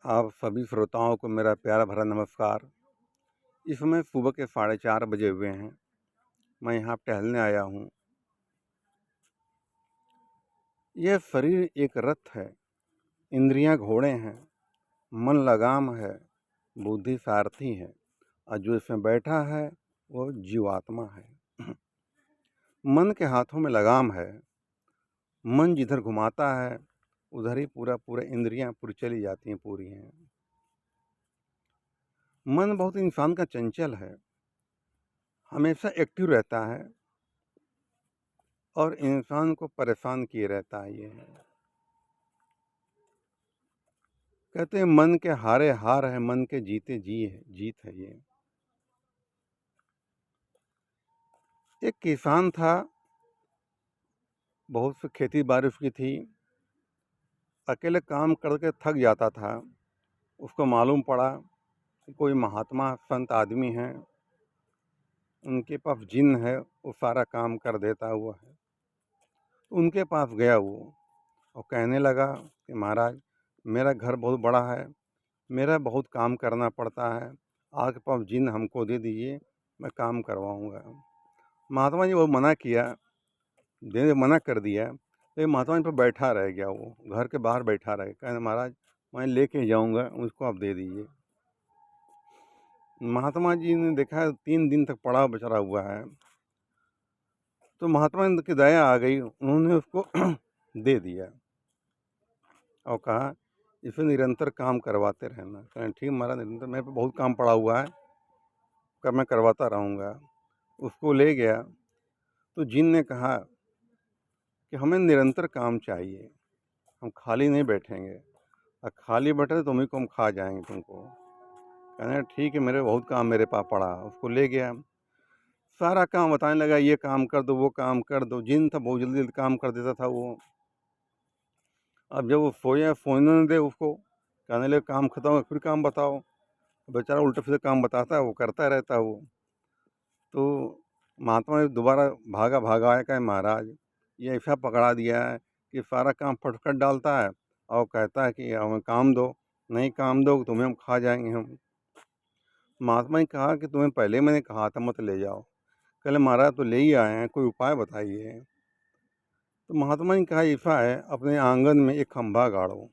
आप सभी श्रोताओं को मेरा प्यारा भरा नमस्कार। इस समय सुबह के 4:30 बजे हुए हैं। मैं यहाँ टहलने आया हूँ। यह शरीर एक रथ है, इंद्रियाँ घोड़े हैं, मन लगाम है, बुद्धि सारथी है और जो इसमें बैठा है वो जीवात्मा है। मन के हाथों में लगाम है। मन जिधर घुमाता है उधर ही पूरा इंद्रियाँ पूरी चली जाती हैं, पूरी हैं। मन बहुत इंसान का चंचल है, हमेशा एक्टिव रहता है और इंसान को परेशान किए रहता है। ये है, कहते हैं मन के हारे हार है, मन के जीते जीत है। ये एक किसान था, बहुत सी खेती बारिश की थी, अकेले काम करके थक जाता था। उसको मालूम पड़ा कि कोई महात्मा संत आदमी हैं, उनके पास जिन है, वो सारा काम कर देता हुआ है। तो उनके पास गया वो और कहने लगा कि महाराज, मेरा घर बहुत बड़ा है, मेरा बहुत काम करना पड़ता है, आपके पास जिन हमको दे दीजिए, मैं काम करवाऊँगा। महात्मा जी वो मना किया, मना कर दिया। तो महात्मा जी पर बैठा रह गया, वो घर के बाहर बैठा रहे, कहने महाराज मैं लेके जाऊँगा, मुझको आप दे दीजिए। महात्मा जी ने देखा 3 दिन तक पड़ा बेचारा हुआ है, तो महात्मा जी की दया आ गई, उन्होंने उसको दे दिया और कहा इसे निरंतर काम करवाते रहना। कहें ठीक महाराज, निरंतर मेरे पे बहुत काम पड़ा हुआ है, कब मैं करवाता रहूँगा। उसको ले गया तो जिन ने कहा कि हमें निरंतर काम चाहिए, हम खाली नहीं बैठेंगे, और खाली बैठे तो तुम्ही को हम खा जाएंगे तुमको। कहने ठीक है, मेरे बहुत काम मेरे पास पड़ा। उसको ले गया, सारा काम बताने लगा, ये काम कर दो, वो काम कर दो। जिन था बहुत जल्दी जल्दी काम कर देता था वो। अब जब वो सोया, सोने न दे उसको, कहने लगे काम खत्म हो फिर काम बताओ। बेचारा उल्टे सीधे काम बताता है, वो करता रहता है वो। तो महात्मा दोबारा भागा आया, कहे महाराज ये ऐसा पकड़ा दिया है कि सारा काम फटफट डालता है और कहता है कि हमें काम दो, नहीं काम दो तुम्हें हम खा जाएंगे हम। महात्मा ने कहा कि तुम्हें पहले मैंने कहा था मत ले जाओ। कहले महाराज तो ले ही आए हैं, कोई उपाय बताइए। तो महात्मा ने कहा ऐसा है, अपने आंगन में एक खंभा गाड़ो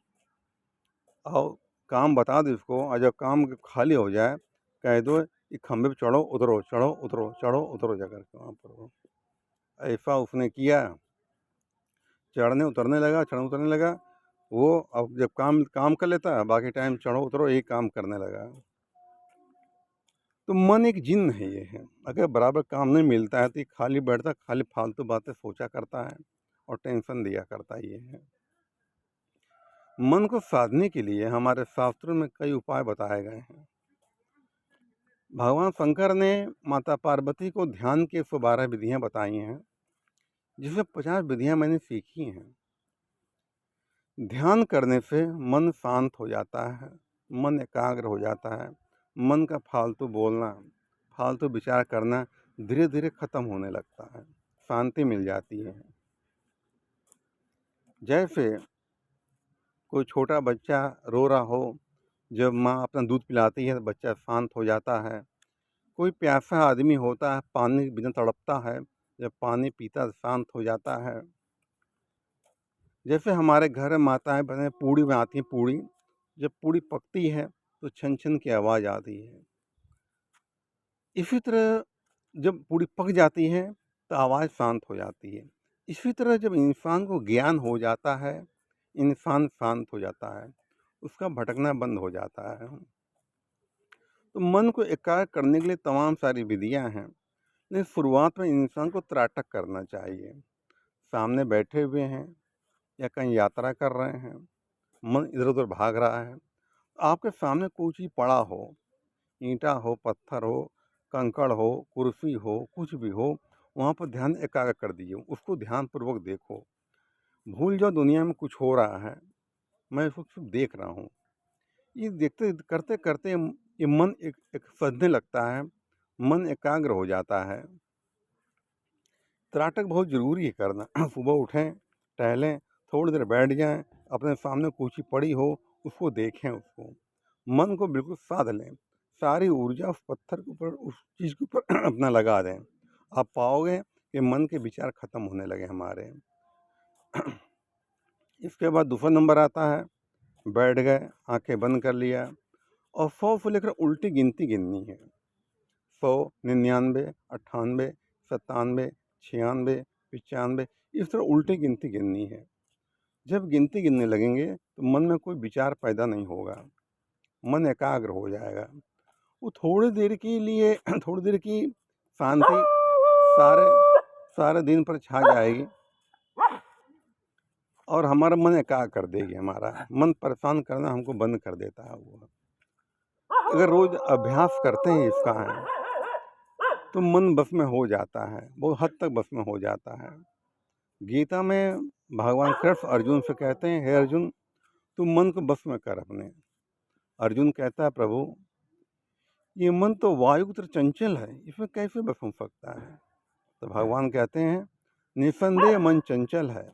और काम बता दो इसको, और जब काम खाली हो जाए कह दो कि खंभे पे चढ़ो उतरो, चढ़ो उतरो, चढ़ो उतरो जाकर के वहाँ पर वो। ऐसा उसने किया, चढ़ने उतरने लगा वो। अब जब काम काम कर लेता है, बाकी टाइम चढ़ो उतरो यही काम करने लगा। तो मन एक जिन्न है, ये है, अगर बराबर काम नहीं मिलता है तो ये खाली बैठता, खाली फालतू बातें सोचा करता है और टेंशन दिया करता है। ये है, मन को साधने के लिए हमारे शास्त्रों में कई उपाय बताए गए हैं। भगवान शंकर ने माता पार्वती को ध्यान की 112 विधियां बताई हैं, जिसमें 50 विधियां मैंने सीखी हैं। ध्यान करने से मन शांत हो जाता है, मन एकाग्र हो जाता है, मन का फालतू बोलना, फालतू विचार करना धीरे धीरे खत्म होने लगता है, शांति मिल जाती है। जैसे कोई छोटा बच्चा रो रहा हो, जब माँ अपना दूध पिलाती है तो बच्चा शांत हो जाता है। कोई प्यासा आदमी होता है, पानी के बिना तड़पता है, जब पानी पीता है शांत हो जाता है। जैसे हमारे घर में माताएं बहनें पूड़ी बनाती हैं, पूड़ी जब पूड़ी पकती है तो छन छन की आवाज़ आती है। इसी तरह जब पूड़ी पक जाती है तो आवाज़ शांत हो जाती है। इसी तरह जब इंसान को ज्ञान हो जाता है, इंसान शांत हो जाता है, उसका भटकना बंद हो जाता है। तो मन को एकाग्र करने के लिए तमाम सारी विधियां हैं, लेकिन शुरुआत में इंसान को त्राटक करना चाहिए। सामने बैठे हुए हैं या कहीं यात्रा कर रहे हैं, मन इधर उधर भाग रहा है, आपके सामने कोई चीज़ पड़ा हो, ईंटा हो, पत्थर हो, कंकड़ हो, कुर्सी हो, कुछ भी हो, वहाँ पर ध्यान एकाग्र कर दीजिए, उसको ध्यानपूर्वक देखो। भूल जाओ दुनिया में कुछ हो रहा है, मैं इसको सिर्फ देख रहा हूँ। ये देखते करते करते ये मन एक सजने लगता है, मन एकाग्र हो जाता है। त्राटक बहुत ज़रूरी है करना। सुबह उठें, टहलें, थोड़ी देर बैठ जाएं, अपने सामने कुछ पड़ी हो उसको देखें, उसको मन को बिल्कुल साध लें, सारी ऊर्जा उस पत्थर के ऊपर, उस चीज़ के ऊपर अपना लगा दें। आप पाओगे कि मन के विचार खत्म होने लगे हमारे। इसके बाद दूसरा नंबर आता है, बैठ गए, आंखें बंद कर लिया और 100 से लेकर उल्टी गिनती गिननी है। 100, 99, 98, 97, 96, 95, इस तरह उल्टी गिनती गिननी है। जब गिनती गिनने लगेंगे तो मन में कोई विचार पैदा नहीं होगा, मन एकाग्र हो जाएगा। वो थोड़ी देर के लिए थोड़ी देर की शांति सारे सारे दिन पर छा जाएगी और हमारा मन एकाग्र कर देगी। हमारा मन परेशान करना हमको बंद कर देता है वो। अगर रोज अभ्यास करते हैं इसका है तो मन बस में हो जाता है, बहुत हद तक बस में हो जाता है। गीता में भगवान कृष्ण अर्जुन से कहते हैं, हे अर्जुन, तुम मन को बस में कर अपने। अर्जुन कहता है, प्रभु ये मन तो वायु की तरह चंचल है, इसमें कैसे बस हो सकता है? तो भगवान कहते हैं, निसंदेह मन चंचल है,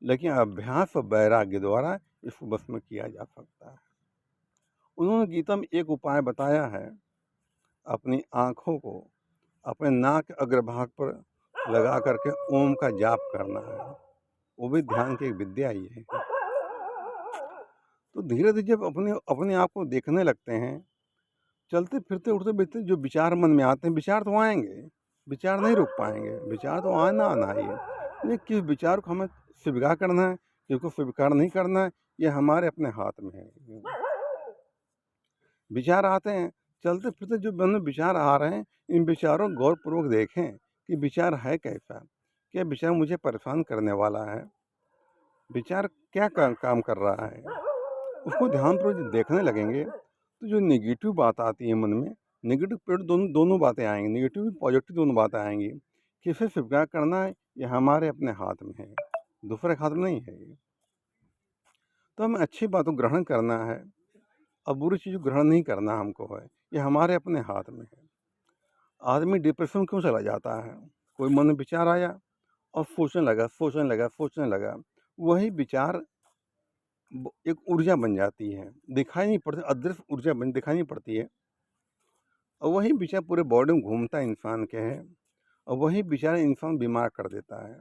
लेकिन अभ्यास और वैराग्य द्वारा इसको बस में किया जा सकता है। उन्होंने गीता में एक उपाय बताया है, अपनी आँखों को अपने नाक के अग्रभाग पर लगा करके ओम का जाप करना है। वो भी ध्यान की एक विद्या ही है। तो धीरे धीरे जब अपने अपने आप को देखने लगते हैं, चलते फिरते उठते बैठते जो विचार मन में आते हैं, विचार तो आएंगे, विचार नहीं रुक पाएंगे, विचार तो आना आना ही है। लेकिन किस विचार को हमें स्वीकार करना है, किसको स्वीकार नहीं करना है, ये हमारे अपने हाथ में है। विचार आते हैं, चलते फिरते जो मन में विचार आ रहे हैं, इन विचारों को गौरपूर्वक देखें कि विचार है कैसा, क्या विचार मुझे परेशान करने वाला है, विचार क्या काम कर रहा है। उसको ध्यानपूर्वक देखने लगेंगे तो जो नेगेटिव बात आती है मन में, नेगेटिव पॉजिटिव दोनों बातें आएंगी, नेगेटिव पॉजिटिव दोनों बातें आएंगी। किसे स्वीकार करना है ये हमारे अपने हाथ में है, दूसरे के हाथ में नहीं है ये। तो हमें अच्छी बात को ग्रहण करना है और बुरी चीज़ को ग्रहण नहीं करना हमको है, ये हमारे अपने हाथ में है। आदमी डिप्रेशन में क्यों चला जाता है? कोई मन में विचार आया और सोचने लगा सोचने लगा सोचने लगा, वही विचार एक ऊर्जा बन जाती है, दिखाई नहीं पड़ती, अदृश्य ऊर्जा बन दिखाई नहीं पड़ती है, और वही विचार पूरे बॉडी में घूमता है इंसान के है, और वही विचार इंसान बीमार कर देता है।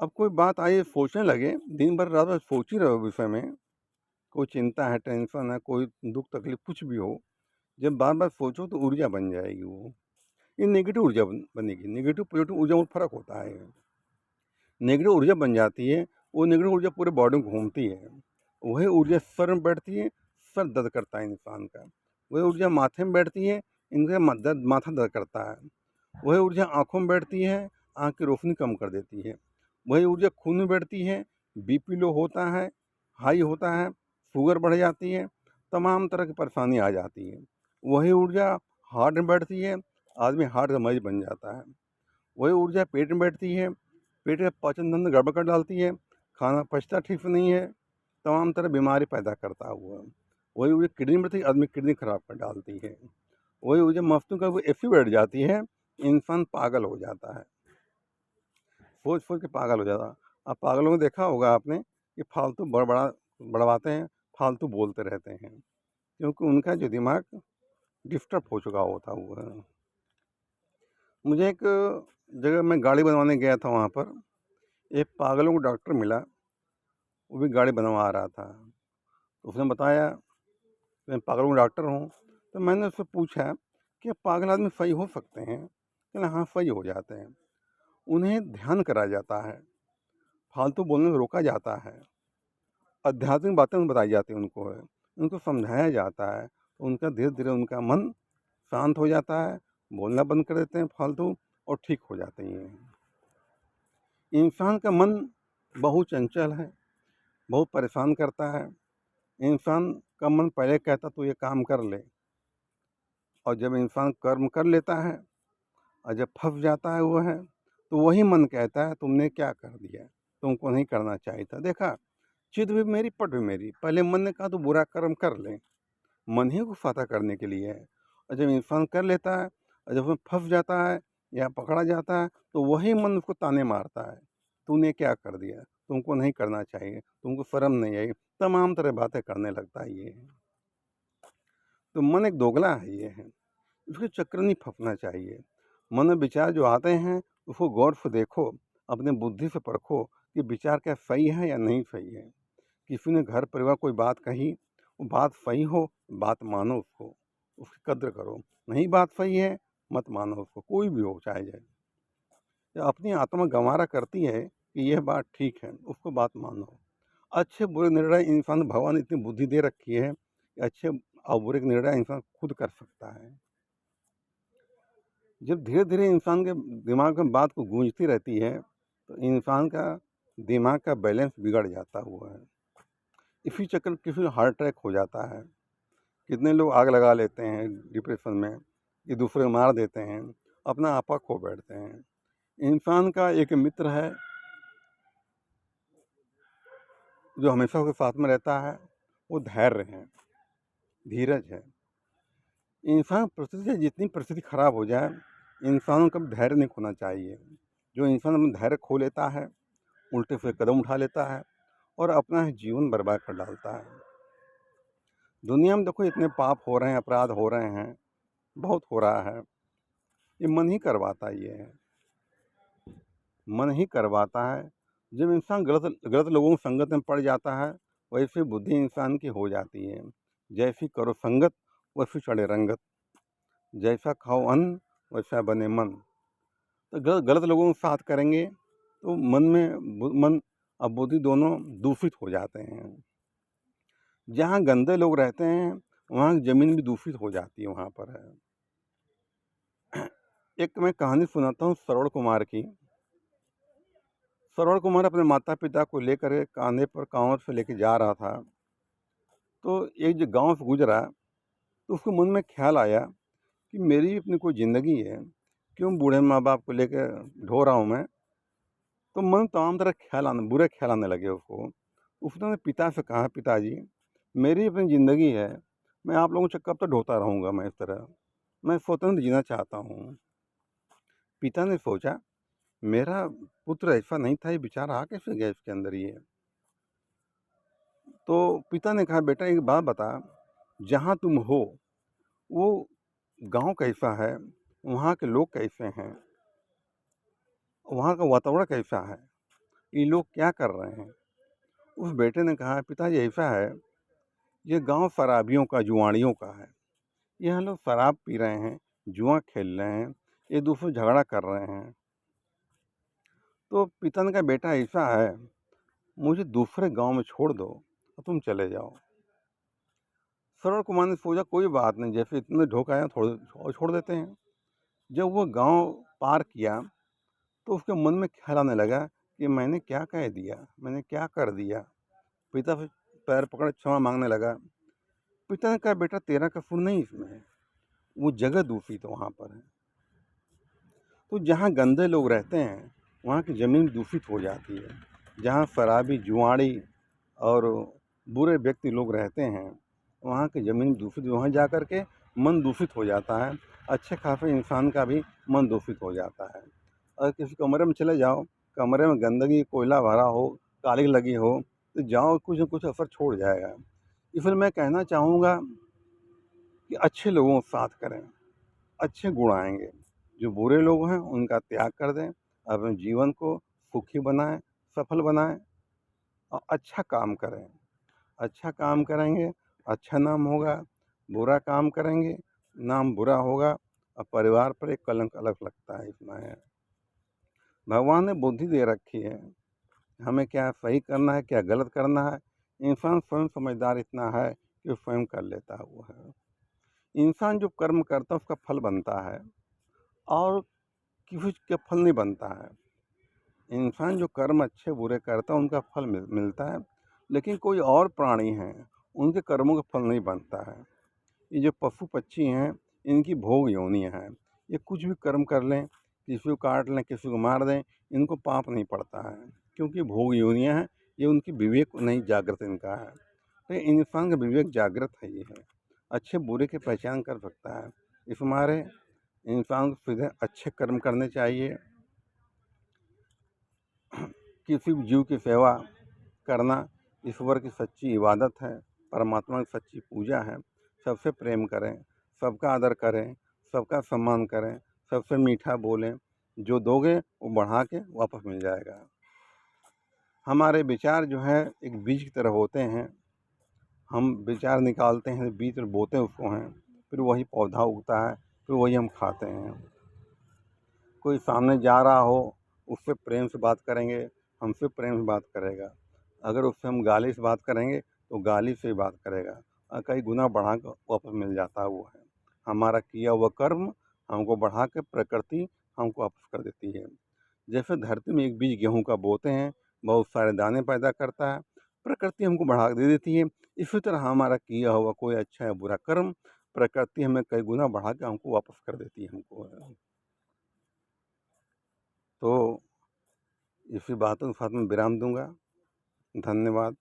अब कोई बात आए सोचने लगे, दिन भर रात भर सोच ही रहे विषय में, कोई चिंता है, टेंशन है, कोई दुख तकलीफ कुछ भी हो, जब बार बार सोचो तो ऊर्जा बन जाएगी वो। ये नेगेटिव ऊर्जा बनेगी। नेगेटिव पॉजिटिव ऊर्जा में फर्क होता है। नेगेटिव ऊर्जा बन जाती है, वो नेगेटिव ऊर्जा पूरे बॉडी में घूमती है, वही ऊर्जा सर में बैठती है, सर दर्द करता है इंसान का। वही ऊर्जा माथे में बैठती है, इनका माथा दर्द करता है। वही ऊर्जा आँखों में बैठती है, आँख की रोशनी कम कर देती है। वही ऊर्जा खून में बैठती है, बीपी लो होता है, हाई होता है, शुगर बढ़ जाती है, तमाम तरह की परेशानी आ जाती है। वही ऊर्जा हार्ट में बैठती है, आदमी हार्ट का मरीज बन जाता है। वही ऊर्जा पेट में बैठती है, पेट का पाचन तंत्र गड़बड़ कर डालती है, खाना पचता ठीक से नहीं है, तमाम तरह बीमारी पैदा करता हुआ। वही ऊर्जा किडनी में बैठती है, आदमी किडनी खराब कर डालती है। वही ऊर्जा मस्तिष्क का ऐसी बैठ जाती है, इंसान पागल हो जाता है, सोच सोच के पागल हो जाता है। अब पागलों को देखा होगा आपने कि फालतू बड़वाते हैं, फालतू बोलते रहते हैं, क्योंकि उनका जो दिमाग डिस्टर्ब हो चुका होता हुआ है। मुझे एक जगह मैं गाड़ी बनवाने गया था, वहाँ पर एक पागलों को डॉक्टर मिला, वो भी गाड़ी बनवा रहा था। तो उसने बताया कि मैं पागलों का डॉक्टर हूँ। तो मैंने उससे पूछा कि पागल आदमी सही हो सकते हैं? कहना हाँ, सही हो जाते हैं। उन्हें ध्यान कराया जाता है, फालतू बोलने से रोका जाता है, आध्यात्मिक बातें बताई जाती हैं उनको है, उनको समझाया जाता है, तो उनका धीरे धीरे उनका मन शांत हो जाता है, बोलना बंद कर देते हैं फालतू और ठीक हो जाते हैं। इंसान का मन बहुत चंचल है, बहुत परेशान करता है। इंसान का मन पहले कहता तो ये काम कर ले, और जब इंसान कर्म कर लेता है और जब फंस जाता है वो है, तो वही मन कहता है तुमने क्या कर दिया, तुमको नहीं करना चाहिए था। देखा, चित भी मेरी पट भी मेरी। पहले मन ने कहा तो बुरा कर्म कर ले, मन ही को फतह करने के लिए है। और जब इंसान कर लेता है और जब उसमें फंस जाता है या पकड़ा जाता है, तो वही मन उसको ताने मारता है, तूने क्या कर दिया, तुमको नहीं करना चाहिए, तुमको शर्म नहीं आई, तमाम तरह बातें करने लगता है ये। तो मन एक दोगला है ये है, उसके चक्कर नहीं फंसना चाहिए। मन में विचार जो आते हैं उसको गौर से देखो, अपने बुद्धि से परखो कि विचार क्या सही है या नहीं सही है। किसी ने घर परिवार कोई बात कही, वो बात सही हो, बात मानो उसको, उसकी कद्र करो। नहीं बात सही है, मत मानो उसको, कोई भी हो चाहे जाए। या अपनी आत्मा गंवारा करती है कि यह बात ठीक है, उसको बात मानो। अच्छे बुरे निर्णय इंसान, भगवान ने इतनी बुद्धि दे रखी है कि अच्छे और बुरे के निर्णय इंसान खुद कर सकता है। जब धीरे धीरे इंसान के दिमाग में बात को गूंजती रहती है तो इंसान का दिमाग का बैलेंस बिगड़ जाता हुआ है। इसी चक्कर में किसी हार्ट अटैक हो जाता है, कितने लोग आग लगा लेते हैं डिप्रेशन में, कि दूसरे को मार देते हैं, अपना आपा खो बैठते हैं। इंसान का एक मित्र है जो हमेशा उसके साथ में रहता है, वो धैर्य है, धीरज है। इंसान परिस्थिति से जितनी परिस्थिति खराब हो जाए, इंसानों का धैर्य नहीं खोना चाहिए। जो इंसान अपना धैर्य खो लेता है, उल्टे से कदम उठा लेता है और अपना ही जीवन बर्बाद कर डालता है। दुनिया में देखो इतने पाप हो रहे हैं, अपराध हो रहे हैं, बहुत हो रहा है। ये मन ही करवाता ये है, मन ही करवाता है। जब इंसान गलत गलत लोगों की संगत में पड़ जाता है, वैसे बुद्धि इंसान की हो जाती है। जैसी करो संगत वैसी चढ़े रंगत, जैसा खाओ अन्न वैसा बने मन। तो गलत गलत लोगों के साथ करेंगे तो मन में मन और बुद्धि दोनों दूषित हो जाते हैं। जहाँ गंदे लोग रहते हैं वहाँ ज़मीन भी दूषित हो जाती है, वहाँ पर है। एक मैं कहानी सुनाता हूँ श्रवण कुमार की। श्रवण कुमार अपने माता पिता को लेकर कांधे पर कांवड़ से लेके जा रहा था। तो एक जो गांव से गुजरा तो उसके मन में ख्याल आया कि मेरी भी अपनी कोई ज़िंदगी है, क्यों बूढ़े माँ बाप को लेकर ढो रहा हूँ मैं। तो मन तमाम तरह बुरे ख्याल आने लगे उसको। उसने अपने पिता से कहा, पिताजी मेरी अपनी ज़िंदगी है, मैं आप लोगों से कब तक ढोता रहूँगा मैं इस तरह, मैं स्वतंत्र जीना चाहता हूँ। पिता ने सोचा मेरा पुत्र ऐसा नहीं था, ये विचार आ कैसे गया इसके अंदर ये। तो पिता ने कहा, बेटा एक बात बता, जहाँ तुम हो वो गांव कैसा है, वहाँ के लोग कैसे हैं, वहाँ का वातावरण कैसा है, ये लोग क्या कर रहे हैं। उस बेटे ने कहा, पिताजी ऐसा है, ये गांव शराबियों का, जुआड़ियों का है। यह लोग शराब पी रहे हैं, जुआ खेल रहे हैं, एक दूसरे से झगड़ा कर रहे हैं। तो पिता ने कहा, बेटा ऐसा है, मुझे दूसरे गांव में छोड़ दो और तुम चले जाओ। श्रवण कुमार ने सोचा कोई बात नहीं, जैसे इतने ढोकाया छोड़ देते हैं। जब वो गांव पार किया तो उसके मन में ख्याल आने लगा कि मैंने क्या कह दिया, मैंने क्या कर दिया। पिता से पैर पकड़ क्षमा मांगने लगा। पिता ने कहा, बेटा तेरा कसूर नहीं इसमें है, वो जगह दूषित तो वहाँ पर है। तो जहाँ गंदे लोग रहते हैं वहाँ की ज़मीन दूषित हो जाती है। जहाँ शराबी, जुआड़ी और बुरे व्यक्ति लोग रहते हैं वहाँ की ज़मीन दूषित, वहाँ जा कर के मन दूषित हो जाता है। अच्छे खासे इंसान का भी मन दूषित हो जाता है। अगर किसी कमरे में चले जाओ, कमरे में गंदगी, कोयला भरा हो, कालिख लगी हो, तो जाओ कुछ न कुछ असर छोड़ जाएगा। इसलिए मैं कहना चाहूँगा कि अच्छे लोगों के साथ करें, अच्छे गुण आएंगे। जो बुरे लोग हैं उनका त्याग कर दें, अपने जीवन को सुखी बनाएं, सफल बनाएं और अच्छा काम करें। अच्छा काम करेंगे, अच्छा नाम होगा। बुरा काम करेंगे, नाम बुरा होगा और परिवार पर एक कलंक अलग लगता है इसमें है। भगवान ने बुद्धि दे रखी है, हमें क्या सही करना है, क्या गलत करना है, इंसान स्वयं समझदार इतना है कि वो स्वयं कर लेता हुआ है। इंसान जो कर्म करता है उसका फल बनता है और किसी का फल नहीं बनता है। इंसान जो कर्म अच्छे बुरे करता है उनका फल मिलता है, लेकिन कोई और प्राणी हैं उनके कर्मों का फल नहीं बनता है। ये जो पशु पक्षी हैं इनकी भोग योनियाँ हैं, ये कुछ भी कर्म कर लें, किसी को काट लें, किसी को मार दें, इनको पाप नहीं पड़ता है, क्योंकि भोग योनियाँ हैं। ये उनकी विवेक नहीं जागृत इनका है। तो इंसान का विवेक जागृत है, ये है अच्छे बुरे की पहचान कर सकता है। इस हमारे इंसान को सीधे अच्छे कर्म करने चाहिए, किसी भी जीव की सेवा करना ईश्वर की सच्ची इबादत है, परमात्मा की सच्ची पूजा है। सबसे प्रेम करें, सबका आदर करें, सबका सम्मान करें, सबसे मीठा बोलें। जो दोगे वो बढ़ा के वापस मिल जाएगा। हमारे विचार जो है एक बीज की तरह होते हैं। हम विचार निकालते हैं, बीज में बोते उसको हैं, फिर वही पौधा उगता है, फिर वही हम खाते हैं। कोई सामने जा रहा हो, उससे प्रेम से बात करेंगे, हमसे प्रेम से बात करेगा। अगर उससे हम गाली से बात करेंगे तो गाली से ही बात करेगा, कई गुना बढ़ा कर वापस मिल जाता है। वो है हमारा किया हुआ कर्म हमको बढ़ा के प्रकृति हमको वापस कर देती है। जैसे धरती में एक बीज गेहूं का बोते हैं, बहुत सारे दाने पैदा करता है, प्रकृति हमको बढ़ा दे देती है। इसी तरह हमारा किया हुआ कोई अच्छा या बुरा कर्म प्रकृति हमें कई गुना बढ़ा के हमको वापस कर देती है हमको। तो इसी बातों के साथ में विराम दूंगा। धन्यवाद।